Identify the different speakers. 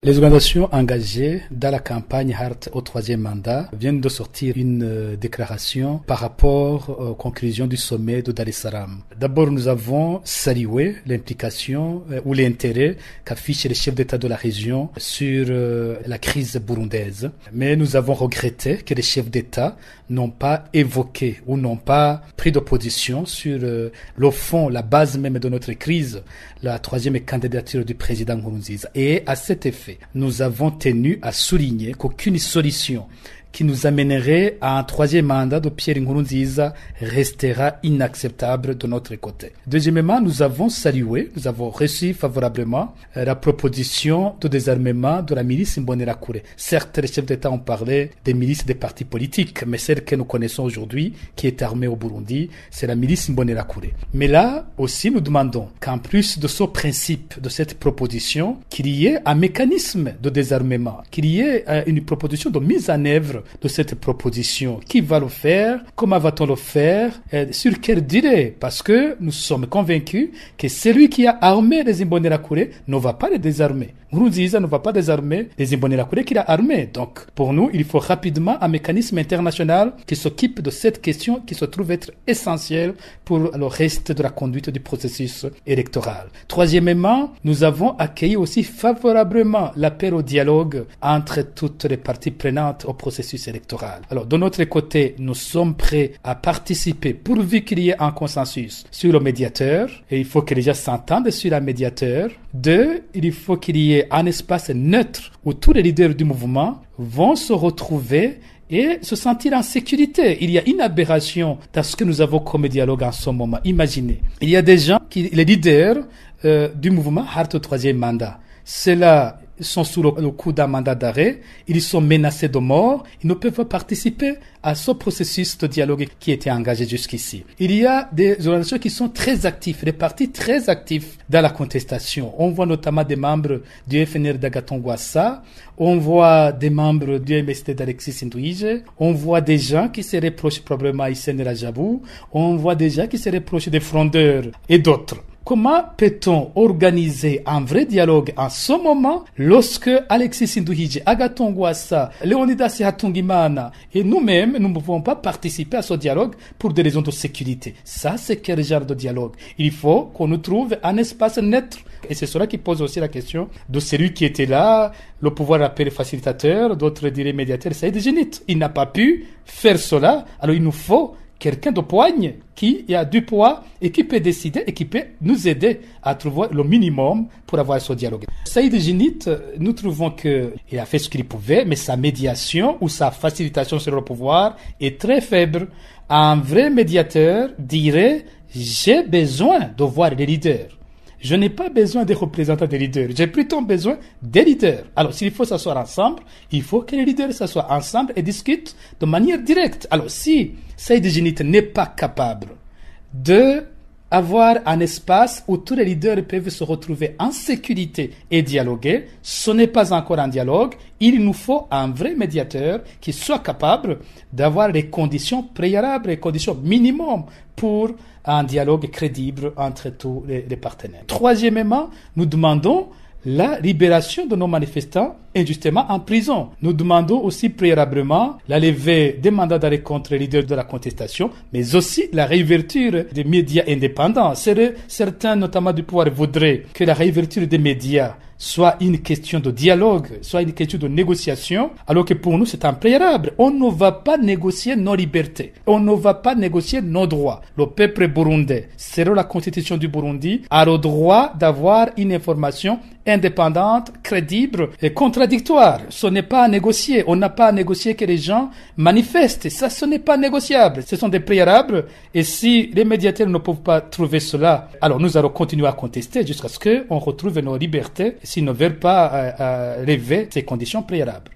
Speaker 1: Les organisations engagées dans la campagne Heart au troisième mandat viennent de sortir une déclaration par rapport aux conclusions du sommet de Dar es Salaam. D'abord, nous avons salué l'implication ou l'intérêt qu'affichent les chefs d'État de la région sur la crise burundaise. Mais nous avons regretté que les chefs d'État n'ont pas évoqué ou n'ont pas pris de position sur le fond, la base même de notre crise, la troisième candidature du président Nkurunziza. Et à cet effet, nous avons tenu à souligner qu'aucune solution qui nous amènerait à un troisième mandat de Pierre Nkurunziza restera inacceptable de notre côté. Deuxièmement, nous avons reçu favorablement la proposition de désarmement de la milice Imbonerakure. Certes, les chefs d'État ont parlé des milices des partis politiques, mais celle que nous connaissons aujourd'hui, qui est armée au Burundi, c'est la milice Imbonerakure. Mais là aussi, nous demandons qu'en plus de ce principe, de cette proposition, qu'il y ait un mécanisme de désarmement, qu'il y ait une proposition de mise en œuvre de cette proposition. Qui va le faire? Comment va-t-on le faire? Sur quelle durée? Parce que nous sommes convaincus que celui qui a armé les Imbonerakure ne va pas les désarmer. Nkurunziza ne va pas désarmer les Imbonerakure qu'il a armés. Donc, pour nous, il faut rapidement un mécanisme international qui s'occupe de cette question qui se trouve être essentielle pour le reste de la conduite du processus électoral. Troisièmement, nous avons accueilli aussi favorablement l'appel au dialogue entre toutes les parties prenantes au processus électoral. Alors, de notre côté, nous sommes prêts à participer pourvu qu'il y ait un consensus sur le médiateur. Et il faut que les gens s'entendent sur un médiateur. Deux, il faut qu'il y ait un espace neutre où tous les leaders du mouvement vont se retrouver et se sentir en sécurité. Il y a une aberration dans ce que nous avons comme dialogue en ce moment. Imaginez, il y a des gens, les leaders du mouvement Heart au troisième mandat. Ceux-là sont sous le coup d'un mandat d'arrêt, ils sont menacés de mort, ils ne peuvent pas participer à ce processus de dialogue qui était engagé jusqu'ici. Il y a des organisations qui sont très actifs, des partis très actifs dans la contestation. On voit notamment des membres du FNR d'Agathon Rwasa, on voit des membres du MST d'Alexis Nduhije, on voit des gens qui se reprochent probablement à Hissène Rajabou, on voit des gens qui se reprochent des frondeurs et d'autres. Comment peut-on organiser un vrai dialogue en ce moment lorsque Alexis Nduhije, Agathon Rwasa, Léonidas Hatungimana et nous-mêmes, nous ne pouvons pas participer à ce dialogue pour des raisons de sécurité? Ça, c'est quel genre de dialogue? Il faut qu'on nous trouve un espace neutre. Et c'est cela qui pose aussi la question de celui qui était là, le pouvoir appelé facilitateur, d'autres diraient médiateur, Saïd Djenit. Il n'a pas pu faire cela, alors il nous faut quelqu'un de poigne qui a du poids et qui peut décider et qui peut nous aider à trouver le minimum pour avoir ce dialogue. Saïd Djenit, nous trouvons qu'il a fait ce qu'il pouvait, mais sa médiation ou sa facilitation sur le pouvoir est très faible. Un vrai médiateur dirait « j'ai besoin de voir les leaders ». Je n'ai pas besoin des représentants des leaders. J'ai plutôt besoin des leaders. Alors, s'il faut s'asseoir ensemble, il faut que les leaders s'assoient ensemble et discutent de manière directe. Alors, si Saïd Djenit n'est pas capable de avoir un espace où tous les leaders peuvent se retrouver en sécurité et dialoguer, ce n'est pas encore un dialogue. Il nous faut un vrai médiateur qui soit capable d'avoir les conditions préalables, les conditions minimum pour un dialogue crédible entre tous les partenaires. Troisièmement, nous demandons la libération de nos manifestants injustement en prison. Nous demandons aussi préalablement la levée des mandats d'arrêt contre les leaders de la contestation, mais aussi la réouverture des médias indépendants. Certains, notamment du pouvoir, voudraient que la réouverture des médias soit une question de dialogue, soit une question de négociation, alors que pour nous c'est un préalable. On ne va pas négocier nos libertés, on ne va pas négocier nos droits. Le peuple burundais, selon la constitution du Burundi, a le droit d'avoir une information indépendante, crédible et contradictoire. Ce n'est pas à négocier. On n'a pas à négocier que les gens manifestent. Ça, ce n'est pas négociable. Ce sont des préalables. Et si les médiateurs ne peuvent pas trouver cela, alors nous allons continuer à contester jusqu'à ce qu'on retrouve nos libertés s'ils ne veulent pas lever ces conditions préalables.